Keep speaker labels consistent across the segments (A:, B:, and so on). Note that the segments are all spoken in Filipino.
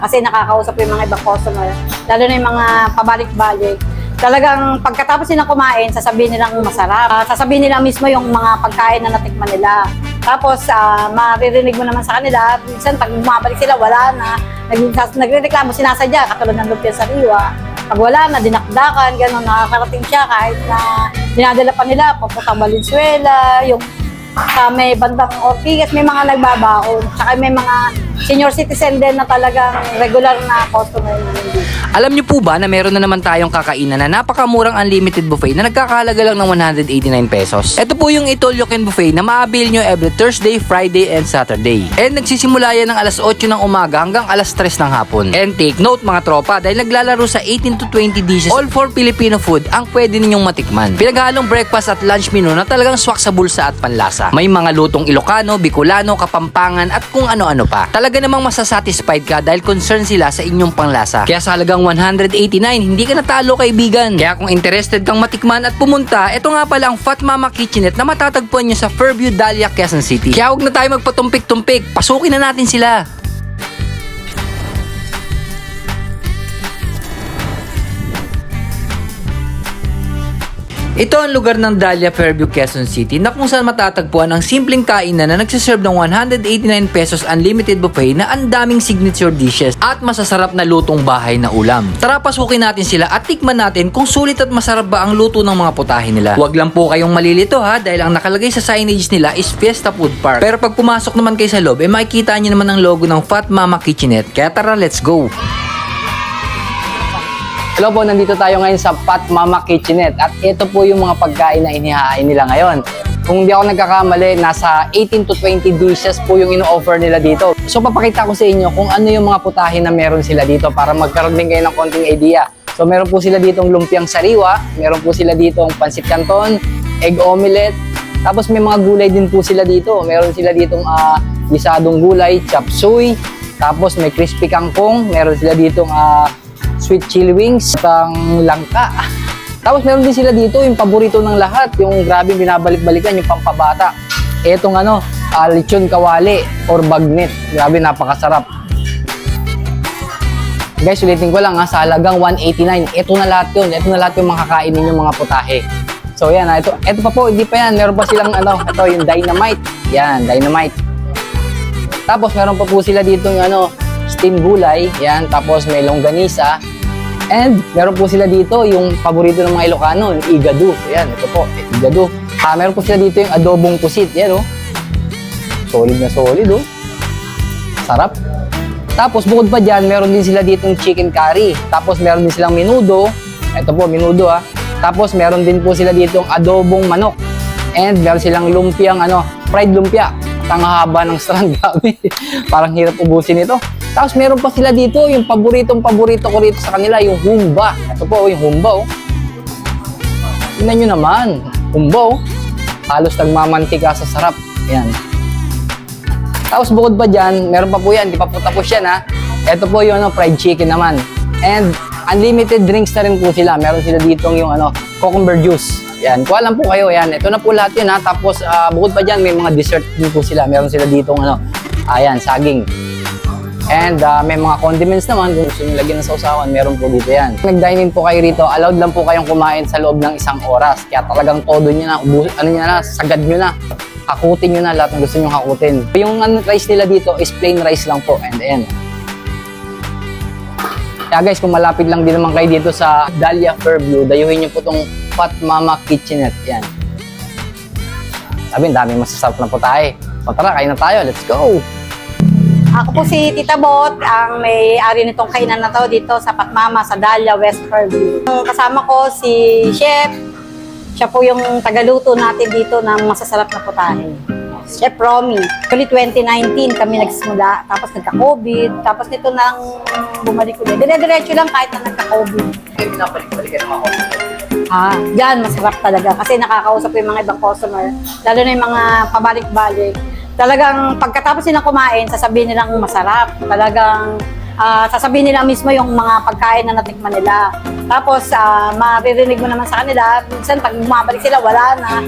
A: Kasi nakakausap ko yung mga ibang customer, lalo na yung mga pabalik-balik. Talagang pagkatapos nilang kumain, sasabihin nilang masarap. Sasabihin nila mismo yung mga pagkain na natikman nila. Tapos, maririnig mo naman sa kanila, minsan pag bumabalik sila, wala na. Nagre-reklamo, sinasadya, katulad ng lumpia sariwa. Pag wala na, dinakdakan, gano'n, nakakarating siya kahit na dinadala pa nila, papuntang Valenzuela, yung sa may bandang Ortigas, may mga nagbabaon. Tsaka may mga senior citizen din na talagang regular na customer na hindi.
B: Alam niyo po ba na meron na naman tayong kakainan na napakamurang unlimited buffet na nagkakahalaga lang ng 189 pesos? Ito po yung Ito Lyoken Buffet na maabil nyo every Thursday, Friday, and Saturday. And nagsisimula yan ng alas 8 ng umaga hanggang alas 3 ng hapon. And take note mga tropa, dahil naglalaro sa 18 to 20 dishes, all for Filipino food ang pwede ninyong matikman. Pinaghalong breakfast at lunch menu na talagang swak sa bulsa at panlasa. May mga lutong Ilocano, Bicolano, Kapampangan at kung ano-ano pa. Talaga namang masasatisfied ka dahil concern sila sa inyong panglasa. Kaya sa halagang 189, hindi ka natalo kaibigan. Kaya kung interested kang matikman at pumunta, ito nga pala ang Fat Mama Kitchenette na matatagpuan nyo sa Fairview, Dahlia, Quezon City. Kaya huwag na tayo magpatumpik-tumpik, pasukin na natin sila. Ito ang lugar ng Dahlia, Fairview, Quezon City na kung saan matatagpuan ang simpleng kainan na nagsiserve ng 189 pesos unlimited buffet na ang daming signature dishes at masasarap na lutong bahay na ulam. Tara, pasukin natin sila at tikman natin kung sulit at masarap ba ang luto ng mga putahe nila. Huwag lang po kayong malilito ha, dahil ang nakalagay sa signage nila is Fiesta Food Park. Pero pag pumasok naman kayo sa loob, makikita nyo naman ang logo ng Fat Mama Kitchenette. Kaya tara, let's go!
C: Hello po, nandito tayo ngayon sa Fat Mama Kitchenette at ito po yung mga pagkain na inihahain nila ngayon. Kung hindi ako nagkakamali, nasa 18 to 20 dishes po yung ino-offer nila dito. So papakita ko sa inyo kung ano yung mga putahe na meron sila dito para magkaroon din kayo ng konting idea. So meron po sila ditong lumpiang sariwa, meron po sila ditong pansit canton, egg omelette, tapos may mga gulay din po sila dito. Meron sila ditong gisadong gulay, chop suey, tapos may crispy kangkong, meron sila ditong sweet chili wings, pang langka. Tapos meron din sila dito yung paborito ng lahat, yung grabe binabalik-balikan, yung pampabata. Etong lechon kawali or bagnet. Grabe, napakasarap. Guys, ulitin ko lang sa halagang 189. Ito na lahat yun. Ito na lahat yung makakain ninyong mga putahe. So yan, ito pa po, hindi pa yan. Meron pa silang ito yung dynamite. Yan, dynamite. Tapos meron pa po sila dito yung steam gulay. Yan, tapos may longganisa. And meron po sila dito yung paborito ng mga Ilocano, yung igado. Ayan, ito po, igado. Meron po sila dito yung adobong pusit. Yan, solid na solid, sarap. Tapos bukod pa dyan, meron din sila dito yung chicken curry. Tapos meron din silang menudo. Ito po, menudo Tapos meron din po sila dito yung adobong manok. And meron silang lumpiang, fried lumpia. Ang haba ng strand, grabe. Parang hirap ubusin ito. Tapos meron pa sila dito, yung paborito ko rito sa kanila, yung humba. Ito po, yung humba, Tingnan nyo naman, humba, Halos nagmamantika sa sarap. Ayan. Tapos bukod pa dyan, meron pa po yan, di pa po tapos yan, Ito po yung fried chicken naman. And unlimited drinks na rin po sila. Meron sila dito yung cucumber juice. Yan, kuha lang po kayo, yan. Ito na po lahat yun, Tapos bukod pa dyan, may mga dessert din po sila. Meron sila dito ayan, saging. And may mga condiments naman, kung gusto nyo lagyan ng sausawan, meron po dito yan. Nag-dine in po kayo rito, allowed lang po kayong kumain sa loob ng 1 oras. Kaya talagang todo nyo na, sagad nyo na. Hakutin nyo na lahat ng gusto nyo hakutin. Yung rice nila dito is plain rice lang po, and then. Kaya guys, kung malapit lang din naman kayo dito sa Dahlia, Fairview, dayuhin nyo po itong Fat Mama Kitchenette. Yan. Sabi, daming masasarap na po tayo. So tara, kain na tayo. Let's go!
A: Ako po si Tita Bot, ang may-ari nitong kainan na to dito sa Fat Mama sa Dahlia, West Fairview. Kasama ko si Chef. Siya po yung tagaluto natin dito ng masasarap na putahe. Chef Romy. Actually, 2019 kami nagsimula, tapos nagka-COVID, tapos nito nang bumalik ulit. Dire-diretso lang kahit na nagka-COVID.
C: Pinapalik-balikan mga
A: Yan, masarap talaga kasi nakakausap ko yung mga ibang customer, lalo na yung mga pabalik-balik. Talagang pagkatapos nilang kumain, sasabihin nilang masarap. Talagang sasabihin nila mismo yung mga pagkain na natikman nila. Tapos, maririnig mo naman sa kanila, minsan pag bumabalik sila, wala na.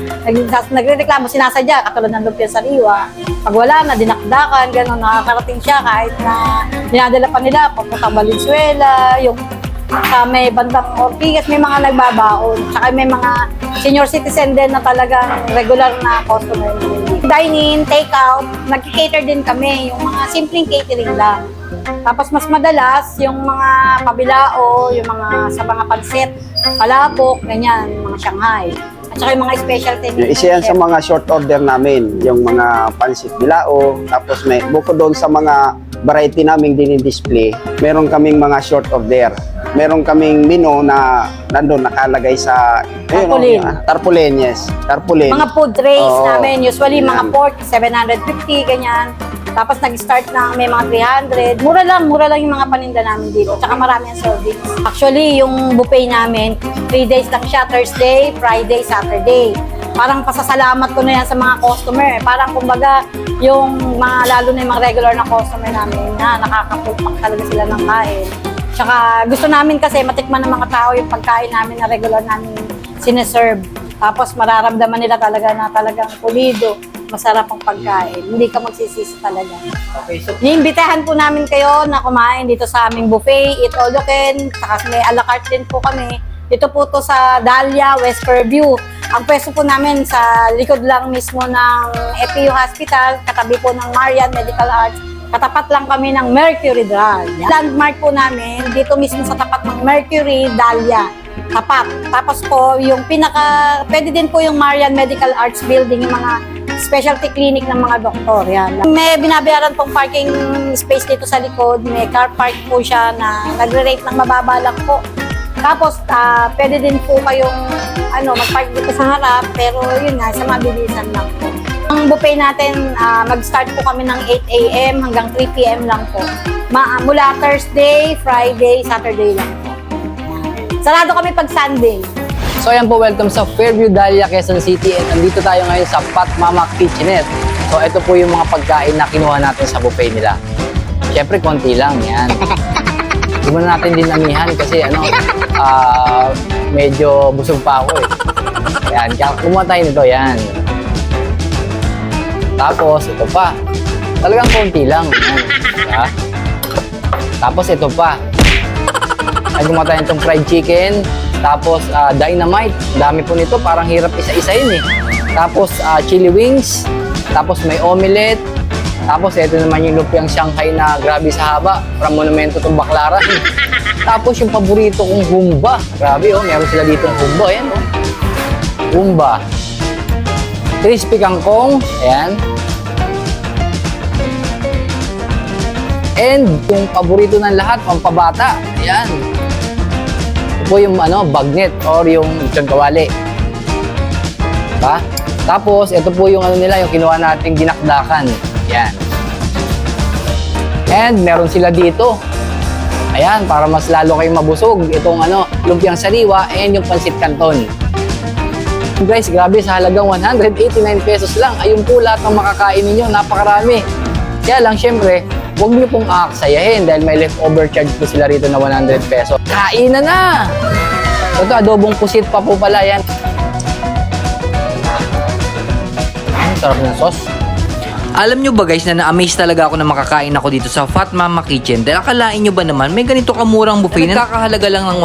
A: Nagrereklamo, sinasadya, katulad ng lumpia sariwa. Pag wala na, dinakdakan, gano'n, nakakarating siya kahit na dinadala pa nila, papuntang Valenzuela, yung sa may bandang Ortigas, may mga nagbabaon. Tsaka may mga senior citizen din na talagang regular na customer. Dine-in, take-out, nag-cater din kami, yung mga simpleng catering lang. Tapos mas madalas, yung mga pabilao, yung mga sa mga pansit, palabok, ganyan, mga Shanghai. At saka yung mga specialty.
D: Yung isa yan sa mga short order namin, yung mga pansit bilao, tapos may bukod doon sa mga variety naming dinidisplay, meron kaming mga short order. Meron kaming menu na nandun nakalagay sa
A: Tarpaulin.
D: Tarpaulin, yes. Tarpaulin.
A: Mga food trays
D: Oo.
A: namin, usually
D: Yan.
A: mga pork, 750, ganyan. Tapos nag-start na may mga 300. Mura lang yung mga paninda namin dito. Tsaka marami ang service. Actually, yung buffet namin, 3 days lang siya, Thursday, Friday, Saturday. Parang pasasalamat ko na yan sa mga customer. Parang kumbaga, yung mga, lalo na yung mga regular na customer namin na nakakapulpak talaga sila ng kain. Tsaka gusto namin kasi matikman ng mga tao yung pagkain namin na regular namin sineserve. Tapos mararamdaman nila talaga na talagang pulido, masarap ang pagkain. Hindi ka magsisisi talaga.
C: Okay, so
A: Niimbitahan po namin kayo na kumain dito sa aming buffet, Eat All You Can, saka may a la carte din po kami. Dito po to sa Dahlia, West Fairview. Ang pwesto po namin sa likod lang mismo ng FPU Hospital, katabi po ng Marian Medical Arts. Katapat lang kami ng Mercury Drug. Landmark po namin dito mismo sa tapat ng Mercury, Dahlia. Tapat. Tapos po, yung pwede din po yung Marian Medical Arts Building, yung mga specialty clinic ng mga doktor. Yan. May binabayaran pong parking space dito sa likod. May car park po siya na nagre-rate ng mababa lang po. Tapos, pwede din po kayong mag-park dito sa harap, pero yun nga, sa mabilisan lang po. Ang buffet natin, mag-start po kami ng 8 a.m. hanggang 3 p.m. lang po. Mula Thursday, Friday, Saturday lang po. Sarado kami pag Sunday.
C: So ayan po, welcome sa Fairview, Dahlia, Quezon City. And andito tayo ngayon sa Pat Mama Kitchenette. So ito po yung mga pagkain na kinuha natin sa buffet nila. Siyempre, konti lang, yan. Hindi mo na natin dinamihan kasi medyo busog pa ako eh. Yan, kumuha tayo nito, yan. Tapos, ito pa. Talagang konti lang. Yan. Diba? Tapos, ito pa. Ay, gumawa tayo itong fried chicken. Tapos, dynamite. Dami po nito. Parang hirap isa-isayin eh. Tapos, chili wings. Tapos, may omelette. Tapos, ito naman yung lumpiang Shanghai na grabe sa haba. From Monumento to Baclaran. Tapos, yung paborito kong humba. Grabe oh, meron sila dito ng humba. Ayan oh. Humba. Crispy kangkong. Ayan. And yung paborito ng lahat, pampabata. Ayan. Ito po yung bagnet or yung kawali. Diba? Tapos, ito po yung nila, yung kinuha nating dinakdakan. Ayan. And meron sila dito. Ayan, para mas lalo kayong mabusog. Itong lumpiang sariwa and yung pansit canton. Guys, grabe, sa halagang 189 pesos lang. Ayun po lahat ng makakain ninyo. Napakarami. Kaya lang, syempre, huwag niyo pong aaksayahin dahil may leftover charge po sila rito na 100 pesos. Kainan na! Ito, adobong pusit pa po pala yan. Sarap ng sauce.
B: Alam nyo ba guys na na-amaze talaga ako na makakain ako dito sa Fat Mama Kitchen dahil akalain nyo ba naman may ganito kamurang buffet na nakakahalaga lang ng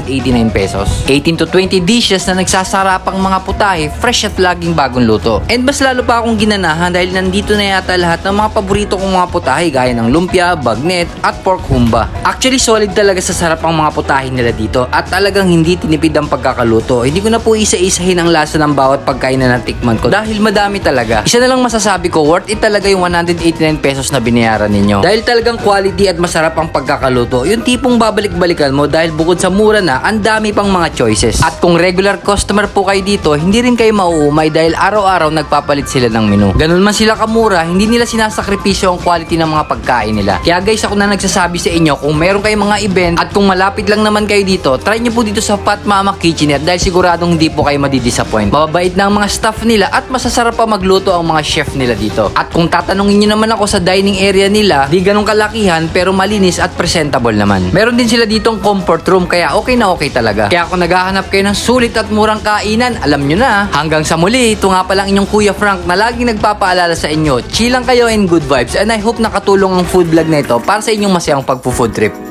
B: 189 pesos. 18 to 20 dishes na nagsasarapang mga putahe, fresh at laging bagong luto. And mas lalo pa akong ginanahan dahil nandito na yata lahat ng mga paborito kong mga putahe gaya ng lumpia, bagnet at pork humba. Actually solid talaga sa sarap ang mga putahe nila dito at talagang hindi tinipid ang pagkakaluto. Hindi ko na po isa-isahin ang lasa ng bawat pagkain na natikman ko dahil madami talaga. Isa na lang masasabi ko, worth it talaga yung 189 pesos na binayaran ninyo. Dahil talagang quality at masarap ang pagkakaluto. Yung tipong babalik-balikan mo dahil bukod sa mura na, ang dami pang mga choices. At kung regular customer po kayo dito, hindi rin kayo mauumay dahil araw-araw nagpapalit sila ng menu. Ganun man sila kamura, hindi nila sinasakripisyo ang quality ng mga pagkain nila. Kaya guys, ako na nagsasabi sa inyo, kung meron kayong mga event at kung malapit lang naman kayo dito, try nyo po dito sa Fat Mama Kitchenette dahil siguradong hindi po kayo madidisappoint. Mababait na ang mga staff nila at masasarap pa magluto ang mga chef nila dito. At At kung tatanungin nyo naman ako sa dining area nila, di ganun kalakihan pero malinis at presentable naman. Meron din sila ditong comfort room kaya okay na okay talaga. Kaya kung naghahanap kayo ng sulit at murang kainan, alam nyo na. Hanggang sa muli, ito nga palang inyong Kuya Frank na laging nagpapaalala sa inyo. Chill lang kayo and good vibes, and I hope nakatulong ang food vlog na ito para sa inyong masayang pagpo-food trip.